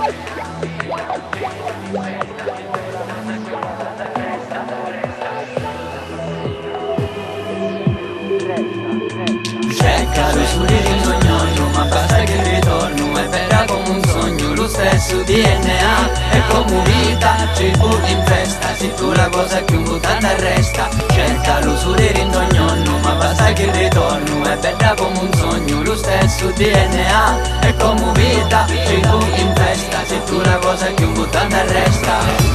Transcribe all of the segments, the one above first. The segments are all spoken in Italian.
Cerca lui su ritorno, ma basta che il ritorno è vera come un sogno, lo stesso DNA è come vita, ci fu in festa, se tu la cosa che un buttata resta. Cercalo su ritorno, ma basta che il ritorno è vera come un sogno, lo stesso DNA è come vita, ci fu in festa, se tu la cosa che un buttata resta.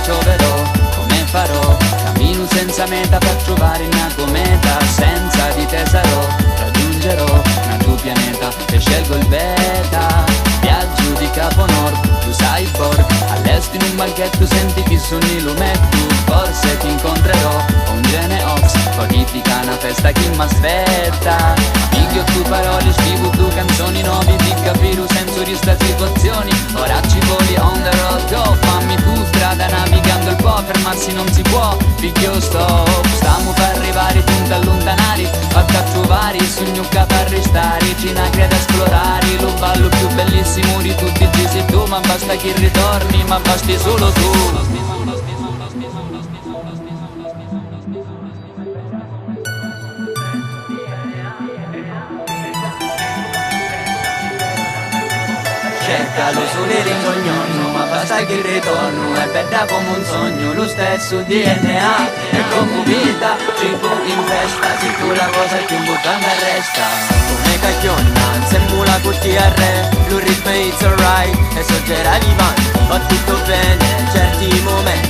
Gioverò, come farò? Cammino senza meta per trovare una cometa. Senza di te sarò, raggiungerò un tuo pianeta e scelgo il beta. Viaggio di capo nord, tu sai Borg. All'est in un banchetto senti chi sono i lumetto. Forse ti incontrerò, ho un gene ox. Politica una festa chi m'aspetta. Amico tu parole, scrivo tu canzoni nuovi. Di capire il senso di sta situazioni. Ora ci voli on the road, go. Fammi tu strada navigando il po', fermarsi non si può. Figlio stop, stiamo per arrivare punto allontanare. Fatta a trovare, sogno che per restare. Cina crede a esplorare, lo ballo più bellissimo di tutti i sei tu. Ma basta che ritorni, ma basti solo tu. Cercalo solo ringognolo, ma basta che il ritorno è bella come un sogno, lo stesso DNA è come vita, ci fu in festa, se tu la cosa che un bottone resta. Come caglionna, sembra tutti a re, lo ritmo it's alright, e soggerà vivanti, va tutto bene, certi momenti,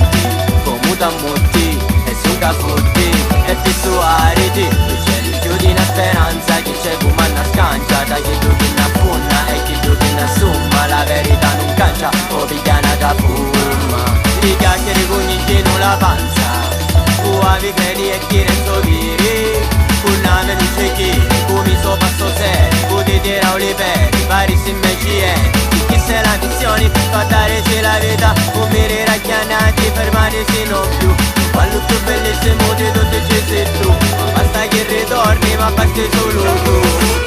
come da molti, e su capotti, e fissuariti, tu chiudi una speranza, chi c'è come una scancia, da chi tu una funna, e chi tu una summa, la verità non cancia, o pigliana da fumma. Di chiacchiere con non la panza, tu avevi credi e chi resto viri, con la me dice chi, come so passo serio, puoi tirare le peri, vari simmecieni. Chi se la missione, fa dare la vita, un mire racchianati, fermarsi non più. Quello più bellissimo di tutti ci sei tu, ma basta che ritorni, ma basta solo tu.